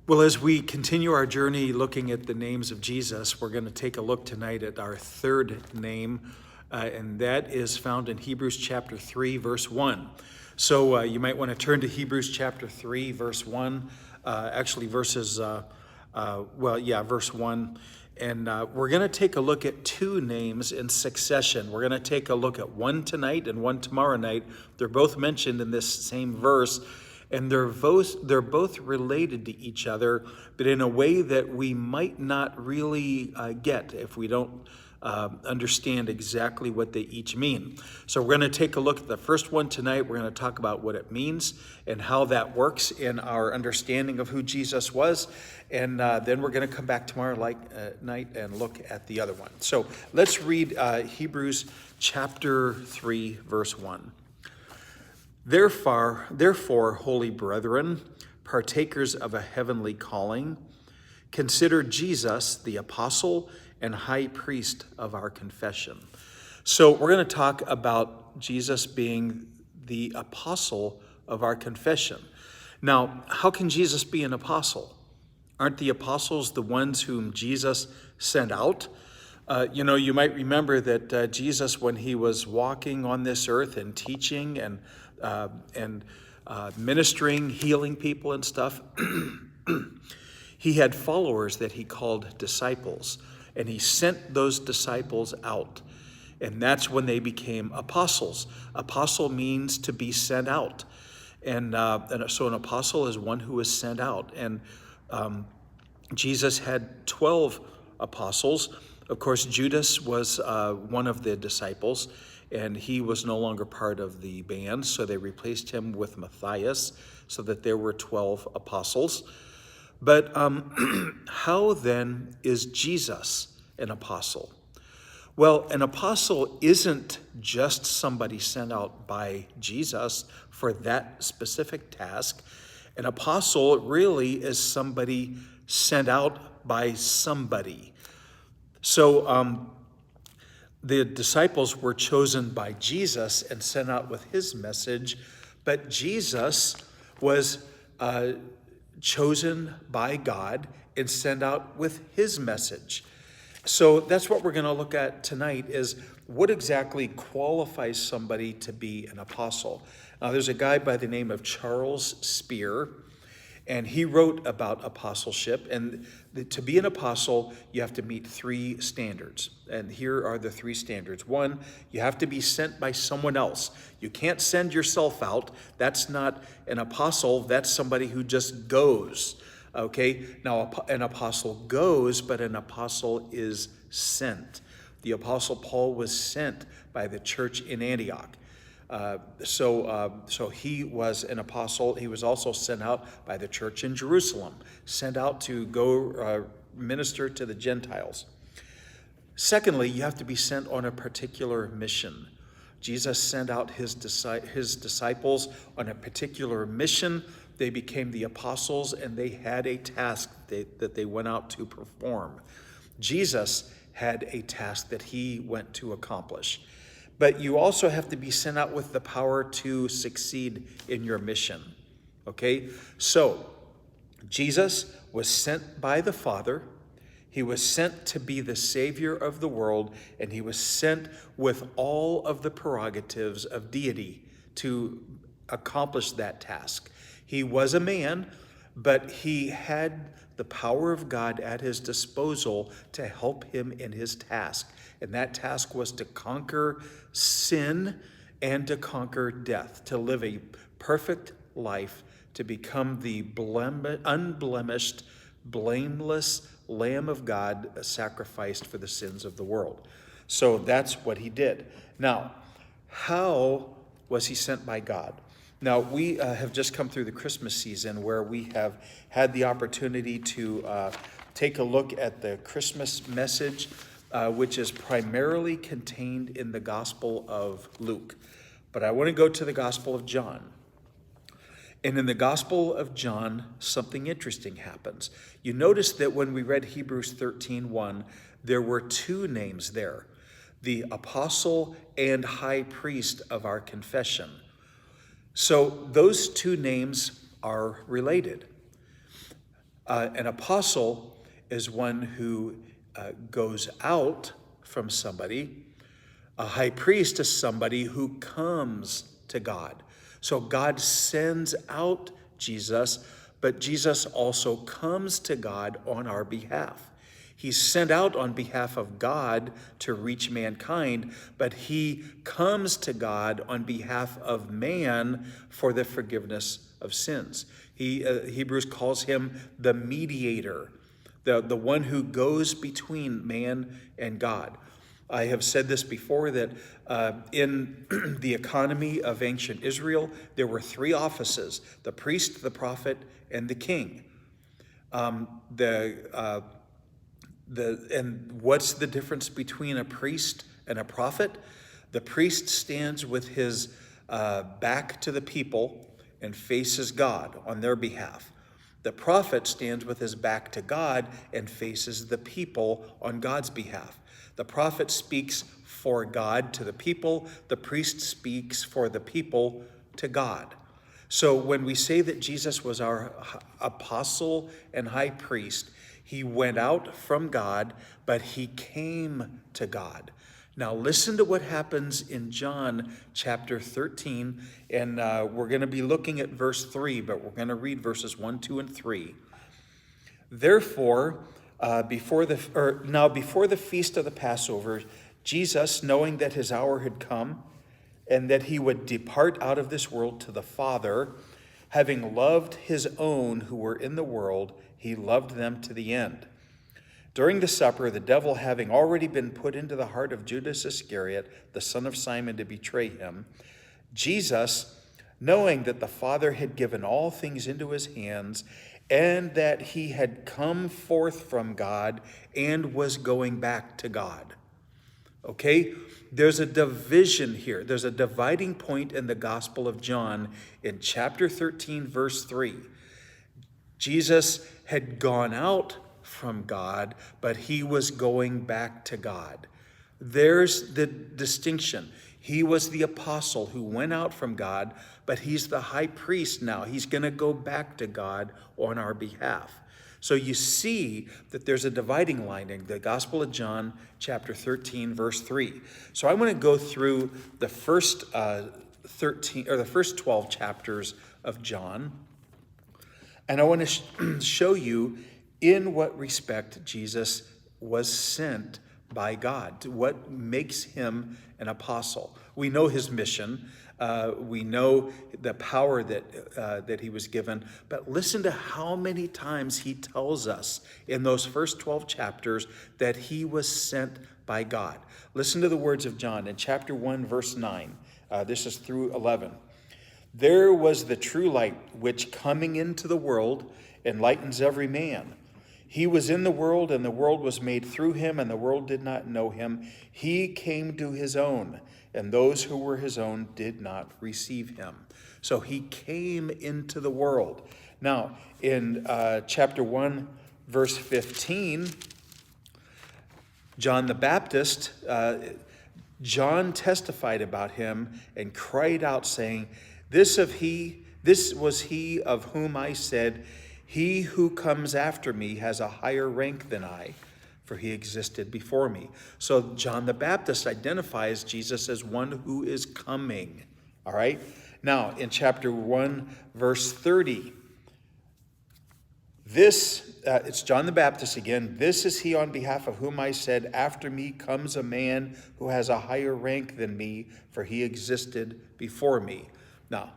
Well, as we continue our journey looking at the names of Jesus, we're going to take a look tonight at our third name, and that is found in Hebrews chapter 3, verse 1. So you might want to turn to Hebrews chapter 3, verse 1, verse 1. And we're going to take a look at two names in succession. We're going to take a look at one tonight and one tomorrow night. They're both mentioned in this same verse. And they're both related to each other, but in a way that we might not really get if we don't understand exactly what they each mean. So we're going to take a look at the first one tonight. We're going to talk about what it means and how that works in our understanding of who Jesus was. And then we're going to come back tomorrow night and look at the other one. So let's read Hebrews chapter 3, verse 1. Therefore, holy brethren, partakers of a heavenly calling, consider Jesus the apostle and high priest of our confession. So we're going to talk about Jesus being the apostle of our confession. Now, how can Jesus be an apostle? Aren't the apostles the ones whom Jesus sent out? You might remember that Jesus, when he was walking on this earth and teaching and ministering, healing people and stuff, he had followers that he called disciples, and he sent those disciples out. And that's when they became apostles. Apostle means to be sent out. And so an apostle is one who is sent out. And Jesus had 12 apostles. Of course, Judas was one of the disciples, and he was no longer part of the band, so they replaced him with Matthias, so that there were 12 apostles. But how then is Jesus an apostle? Well, an apostle isn't just somebody sent out by Jesus for that specific task. An apostle really is somebody sent out by somebody. So the disciples were chosen by Jesus and sent out with his message, but Jesus was chosen by God and sent out with his message. So that's what we're going to look at tonight, is what exactly qualifies somebody to be an apostle. Now, there's a guy by the name of Charles Spear, and he wrote about apostleship. And to be an apostle, you have to meet three standards. And here are the three standards. One, you have to be sent by someone else. You can't send yourself out. That's not an apostle. That's somebody who just goes. Okay? Now, an apostle goes, but an apostle is sent. The apostle Paul was sent by the church in Antioch. So he was an apostle. He was also sent out by the church in Jerusalem, sent out to go minister to the Gentiles. Secondly, you have to be sent on a particular mission. Jesus sent out his disciples on a particular mission. They became the apostles, and they had a task that they went out to perform. Jesus had a task that he went to accomplish. But you also have to be sent out with the power to succeed in your mission. Okay? So, Jesus was sent by the Father. He was sent to be the Savior of the world, and he was sent with all of the prerogatives of deity to accomplish that task. He was a man, but he had the power of God at his disposal to help him in his task. And that task was to conquer sin and to conquer death, to live a perfect life, to become the unblemished, blameless Lamb of God sacrificed for the sins of the world. So that's what he did. Now, how was he sent by God? Now, we have just come through the Christmas season where we have had the opportunity to take a look at the Christmas message, which is primarily contained in the Gospel of Luke. But I want to go to the Gospel of John. And in the Gospel of John, something interesting happens. You notice that when we read Hebrews 13:1, there were two names there, the apostle and high priest of our confession. So those two names are related. An apostle is one who goes out from somebody. A high priest is somebody who comes to God. So God sends out Jesus, but Jesus also comes to God on our behalf. He's sent out on behalf of God to reach mankind, but he comes to God on behalf of man for the forgiveness of sins. Hebrews calls him the mediator, the one who goes between man and God. I have said this before, that in the economy of ancient Israel, there were three offices: the priest, the prophet, and the king. And what's the difference between a priest and a prophet? The priest stands with his back to the people and faces God on their behalf. The prophet stands with his back to God and faces the people on God's behalf. The prophet speaks for God to the people. The priest speaks for the people to God. So when we say that Jesus was our apostle and high priest, he went out from God, but he came to God. Now listen to what happens in John chapter 13, and we're going to be looking at verse 3, but we're going to read verses 1, 2, and 3. Therefore, before the feast of the Passover, Jesus, knowing that his hour had come, and that he would depart out of this world to the Father, having loved his own who were in the world, he loved them to the end. During the supper, the devil having already been put into the heart of Judas Iscariot, the son of Simon, to betray him, Jesus, knowing that the Father had given all things into his hands, and that he had come forth from God and was going back to God. Okay? There's a division here. There's a dividing point in the Gospel of John in chapter 13, verse 3. Jesus had gone out from God, but he was going back to God. There's the distinction. He was the apostle who went out from God, but he's the high priest now. He's going to go back to God on our behalf. So you see that there's a dividing line in the Gospel of John, chapter 13, verse 3. So I want to go through the first 12 chapters of John, and I want to show you in what respect Jesus was sent by God, what makes him an apostle. We know his mission. We know the power that he was given, but listen to how many times he tells us in those first 12 chapters that he was sent by God. Listen to the words of John in chapter 1, verse 9. This is through 11. There was the true light, which coming into the world enlightens every man. He was in the world, and the world was made through him, and the world did not know him. He came to his own, and those who were his own did not receive him. So he came into the world. Now, in chapter 1, verse 15, John the Baptist, John testified about him and cried out, saying, This was he of whom I said, He who comes after me has a higher rank than I, for he existed before me. So John the Baptist identifies Jesus as one who is coming. All right? Now, in chapter 1, verse 30, it's John the Baptist again. This is he on behalf of whom I said, After me comes a man who has a higher rank than me, for he existed before me. Now,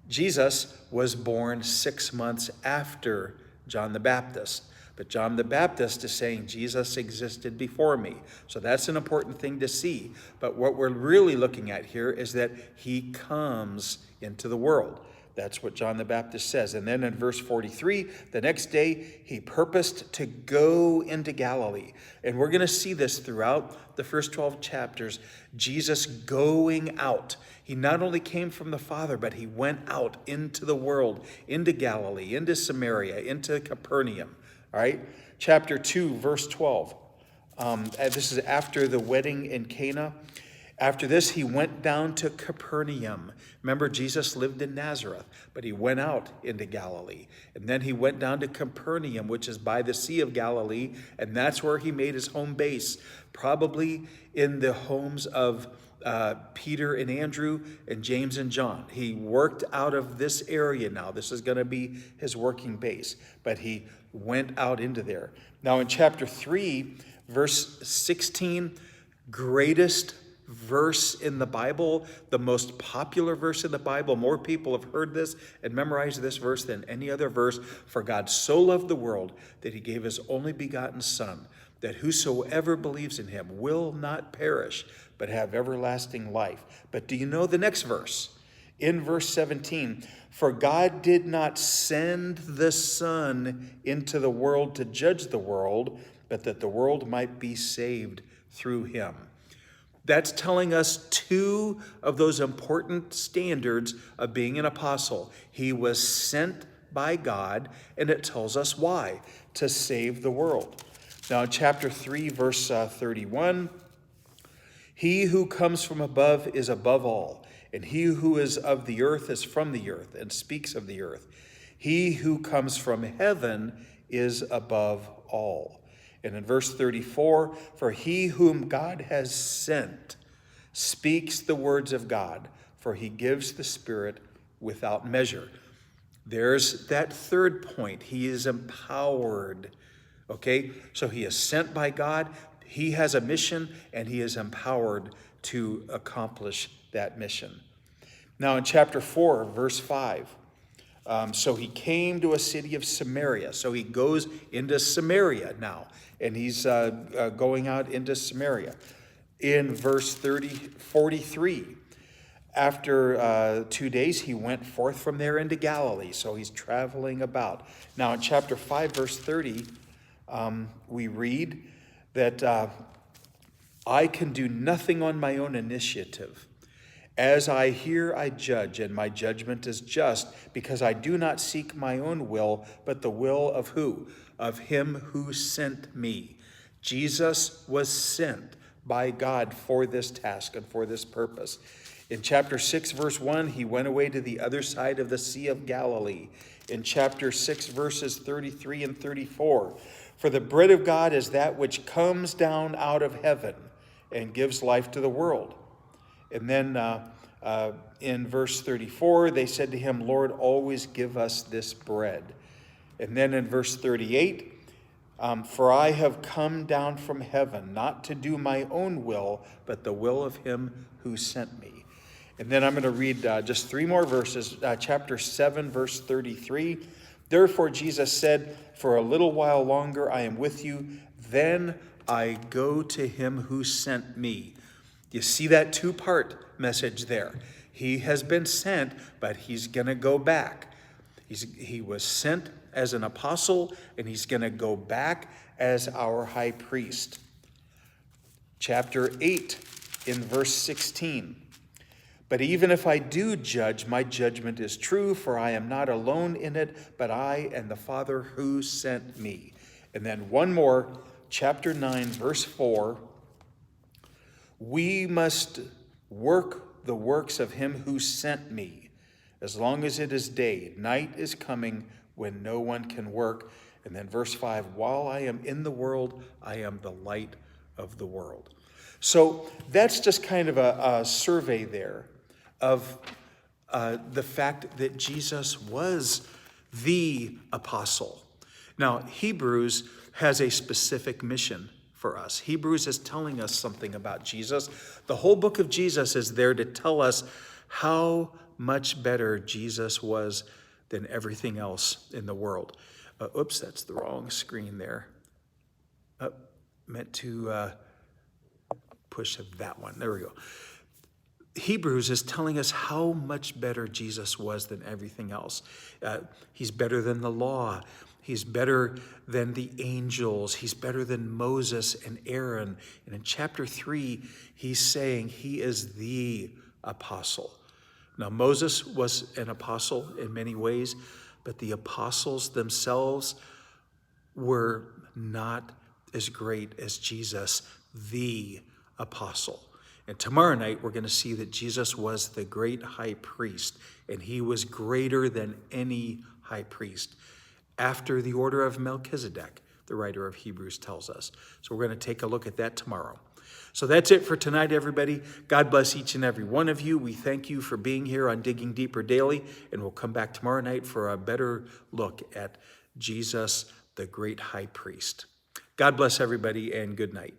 Jesus was born 6 months after John the Baptist. But John the Baptist is saying Jesus existed before me. So that's an important thing to see. But what we're really looking at here is that he comes into the world. That's what John the Baptist says. And then in verse 43, the next day he purposed to go into Galilee. And we're going to see this throughout the first 12 chapters, Jesus going out. He not only came from the Father, but he went out into the world, into Galilee, into Samaria, into Capernaum. All right, chapter 2, verse 12. This is after the wedding in Cana. After this, he went down to Capernaum. Remember, Jesus lived in Nazareth, but he went out into Galilee. And then he went down to Capernaum, which is by the Sea of Galilee, and that's where he made his home base, probably in the homes of Peter and Andrew and James and John. He worked out of this area now. This is going to be his working base, but he went out into there. Now in chapter 3, verse 16, greatest verse in the Bible, the most popular verse in the Bible. More people have heard this and memorized this verse than any other verse. For God so loved the world that he gave his only begotten Son, that whosoever believes in him will not perish, but have everlasting life. But do you know the next verse? In verse 17, for God did not send the Son into the world to judge the world, but that the world might be saved through him. That's telling us two of those important standards of being an apostle. He was sent by God, and it tells us why: to save the world. Now in chapter 3, verse 31, he who comes from above is above all, and he who is of the earth is from the earth and speaks of the earth. He who comes from heaven is above all. And in verse 34, for he whom God has sent speaks the words of God, for he gives the Spirit without measure. There's that third point. He is empowered. Okay, so he is sent by God. He has a mission, and he is empowered to accomplish that mission. Now in chapter 4, verse 5, so he came to a city of Samaria. So he goes into Samaria now, and he's going out into Samaria. In verse 43, after 2 days, he went forth from there into Galilee. So he's traveling about. Now in chapter 5, verse 30, we read that I can do nothing on my own initiative. As I hear, I judge, and my judgment is just, because I do not seek my own will, but the will of who? Of him who sent me. Jesus was sent by God for this task and for this purpose. In chapter 6, verse 1, he went away to the other side of the Sea of Galilee. In chapter 6, verses 33 and 34, for the bread of God is that which comes down out of heaven and gives life to the world. And then in verse 34, they said to him, Lord, always give us this bread. And then in verse 38, for I have come down from heaven, not to do my own will, but the will of him who sent me. And then I'm going to read just three more verses. Chapter 7, verse 33. Therefore Jesus said, for a little while longer I am with you, then I go to him who sent me. You see that two-part message there. He has been sent, but he's going to go back. He was sent as an apostle, and he's going to go back as our high priest. Chapter 8, in verse 16. But even if I do judge, my judgment is true, for I am not alone in it, but I and the Father who sent me. And then one more, chapter 9, verse 4. We must work the works of him who sent me, as long as it is day. Night is coming when no one can work. And then verse 5, while I am in the world, I am the light of the world. So that's just kind of a survey there of the fact that Jesus was the apostle. Now, Hebrews has a specific mission for us. Hebrews is telling us something about Jesus. The whole book of Jesus is there to tell us how much better Jesus was than everything else in the world. Oops, that's the wrong screen there. Meant to push that one. There we go. Hebrews is telling us how much better Jesus was than everything else. He's better than the law. He's better than the angels. He's better than Moses and Aaron. And in chapter 3, he's saying he is the apostle. Now, Moses was an apostle in many ways, but the apostles themselves were not as great as Jesus, the apostle. And tomorrow night, we're going to see that Jesus was the great high priest, and he was greater than any high priest after the order of Melchizedek, the writer of Hebrews tells us. So we're going to take a look at that tomorrow. So that's it for tonight, everybody. God bless each and every one of you. We thank you for being here on Digging Deeper Daily, and we'll come back tomorrow night for a better look at Jesus, the great high priest. God bless everybody, and good night.